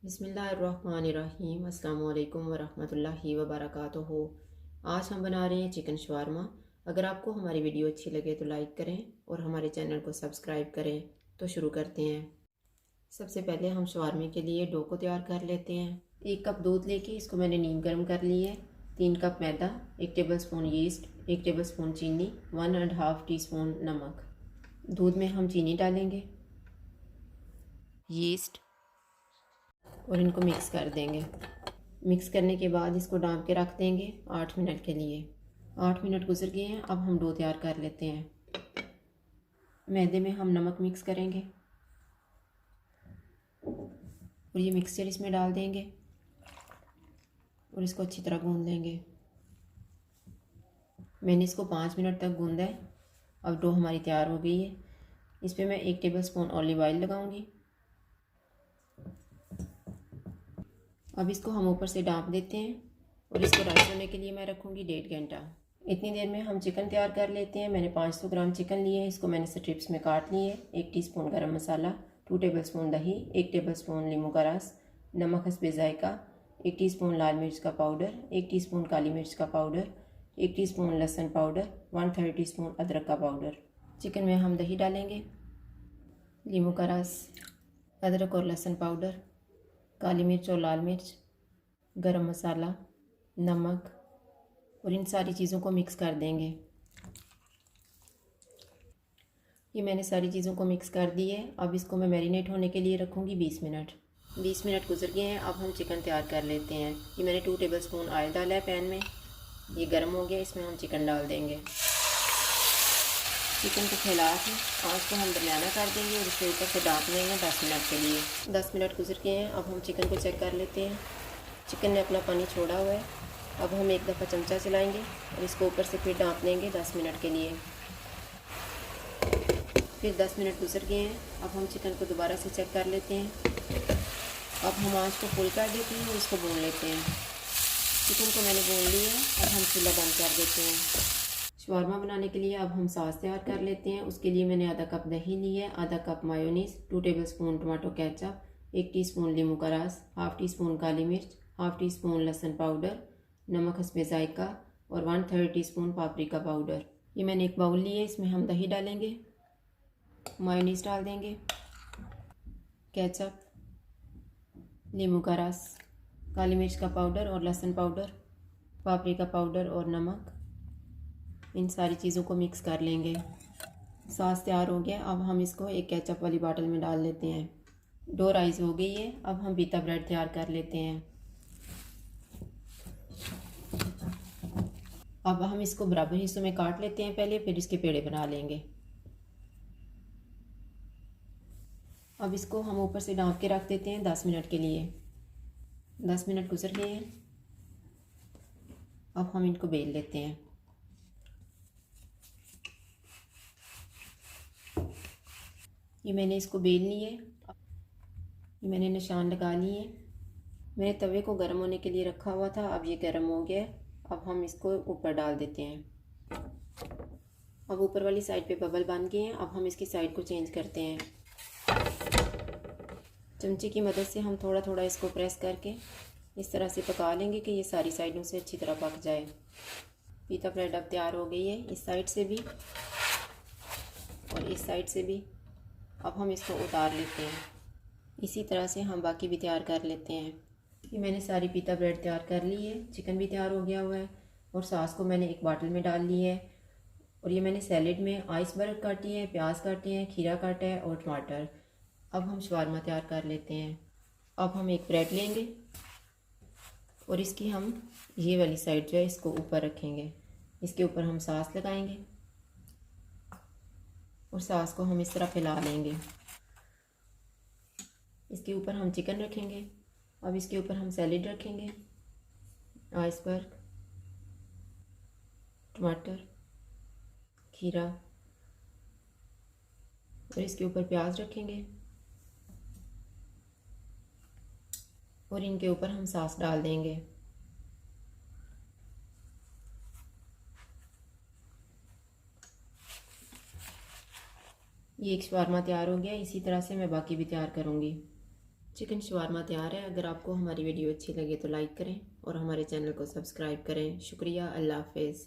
बिस्मिल्लाहिर्रहमानिर्रहीम। अस्सलाम वालेकुम वरहमतुल्लाहि वबरकातुहू। आज हम बना रहे हैं चिकन शवारमा। अगर आपको हमारी वीडियो अच्छी लगे तो लाइक करें और हमारे चैनल को सब्सक्राइब करें। तो शुरू करते हैं। सबसे पहले हम शवारमे के लिए डो को तैयार कर लेते हैं। 1 कप दूध लेके इसको मैंने नीम गर्म कर ली है। 3 कप मैदा, 1 table spoon yeast, 1 table spoon चीनी, 1.5 टीस्पून नमक। दूध में हम चीनी डालेंगे, यीस्ट, और इनको मिक्स कर देंगे। मिक्स करने के बाद इसको डांप के रख देंगे 8 मिनट के लिए। 8 मिनट गुजर गए हैं। अब हम डो तैयार कर लेते हैं। मैदे में हम नमक मिक्स करेंगे और ये मिक्सचर इसमें डाल देंगे और इसको अच्छी तरह गूंद लेंगे। मैंने इसको 5 मिनट तक गूंदा है। अब डो हमारी तैयार हो गई है। इस पर मैं 1 टेबल स्पून ऑलिव ऑयल लगाऊंगी। अब इसको हम ऊपर से डांप देते हैं और इसको राइस होने के लिए मैं रखूँगी 1.5 घंटा। इतनी देर में हम चिकन तैयार कर लेते हैं। मैंने 500 ग्राम चिकन लिए हैं। इसको मैंने स्ट्रिप्स में काट लिए। 1 टीस्पून गरम मसाला, 2 टेबल स्पून दही, 1 टेबल स्पून नींबू का रस, नमक हस्बे जायका, 1 टीस्पून लाल मिर्च का पाउडर, 1 टीस्पून काली मिर्च का पाउडर, 1 टीस्पून लहसुन पाउडर, 1/3 टीस्पून अदरक का पाउडर। चिकन में हम दही डालेंगे, नींबू का रस, अदरक और लहसुन पाउडर, काली मिर्च और लाल मिर्च, गरम मसाला, नमक, और इन सारी चीज़ों को मिक्स कर देंगे। ये मैंने सारी चीज़ों को मिक्स कर दी है। अब इसको मैं मैरिनेट होने के लिए रखूँगी 20 मिनट। 20 मिनट गुजर गए हैं। अब हम चिकन तैयार कर लेते हैं। ये मैंने 2 टेबल स्पून ऑयल डाला है पैन में। ये गर्म हो गया। इसमें हम चिकन डाल देंगे। चिकन को फैला के आँच को हम दरमियाना कर देंगे और इसके ऊपर से ढाँप लेंगे 10 मिनट के लिए। 10 मिनट गुजर गए हैं। अब हम चिकन को चेक कर लेते हैं। चिकन ने अपना पानी छोड़ा हुआ है। अब हम एक दफ़ा चमचा चलाएंगे और इसको ऊपर से फिर ढाँप लेंगे 10 मिनट के लिए। फिर 10 मिनट गुजर गए हैं। अब हम चिकन को दोबारा से चेक कर लेते हैं। अब हम आँच को फुल कर देते हैं और इसको भून लेते हैं। चिकन को मैंने भून लिया है। अब हम चूल्हा बंद कर देते हैं। शवारमा बनाने के लिए अब हम सॉस तैयार कर लेते हैं। उसके लिए मैंने आधा कप दही ली है, आधा cup mayonnaise, 2 table spoon tomato ketchup, 1 teaspoon नींबू का रस, हाफ़ टी स्पून काली मिर्च, हाफ़ टी स्पून लहसुन पाउडर, नमक हस्बे जायका और 1/3 टीस्पून पापरिका पाउडर। ये मैंने एक बाउल ली है। इसमें हम दही डालेंगे, मायोनीज़ डाल देंगे, केचप, नींबू का रस, काली मिर्च का पाउडर और लहसुन पाउडर, पापरिका पाउडर और नमक। इन सारी चीज़ों को मिक्स कर लेंगे। सॉस तैयार हो गया। अब हम इसको एक केचप वाली बॉटल में डाल लेते हैं। डो राइस हो गई है। अब हम पीता ब्रेड तैयार कर लेते हैं। अब हम इसको बराबर हिस्सों में काट लेते हैं पहले, फिर इसके पेड़े बना लेंगे। अब इसको हम ऊपर से ढाँप के रख देते हैं 10 मिनट के लिए। 10 मिनट गुजर गए हैं। अब हम इनको बेल लेते हैं। ये मैंने इसको बेल लिए। ये मैंने निशान लगा लिए। मैंने तवे को गर्म होने के लिए रखा हुआ था। अब ये गर्म हो गया। अब हम इसको ऊपर डाल देते हैं। अब ऊपर वाली साइड पे बबल बन गए हैं। अब हम इसकी साइड को चेंज करते हैं। चमचे की मदद से हम थोड़ा थोड़ा इसको प्रेस करके इस तरह से पका लेंगे कि ये सारी साइडों से अच्छी तरह पक जाए। पीता ब्रेड अब तैयार हो गई है, इस साइड से भी और इस साइड से भी। अब हम इसको उतार लेते हैं। इसी तरह से हम बाकी भी तैयार कर लेते हैं। ये मैंने सारी पीता ब्रेड तैयार कर ली है। चिकन भी तैयार हो गया हुआ है और सॉस को मैंने एक बाटल में डाल ली है। और ये मैंने सैलेड में आइसबर्ग काटी है, प्याज काटे हैं, खीरा काटा है और टमाटर। अब हम शवारमा तैयार कर लेते हैं। अब हम एक ब्रेड लेंगे और इसकी हम ये वाली साइड जो है इसको ऊपर रखेंगे। इसके ऊपर हम सॉस लगाएंगे और सॉस को हम इस तरह फैला लेंगे। इसके ऊपर हम चिकन रखेंगे। अब इसके ऊपर हम सैलेड रखेंगे, आइसबर्ग, टमाटर, खीरा, और इसके ऊपर प्याज रखेंगे और इनके ऊपर हम सॉस डाल देंगे। ये एक शवारमा तैयार हो गया। इसी तरह से मैं बाकी भी तैयार करूँगी। चिकन शवारमा तैयार है। अगर आपको हमारी वीडियो अच्छी लगे तो लाइक करें और हमारे चैनल को सब्सक्राइब करें। शुक्रिया। अल्लाह हाफिज़।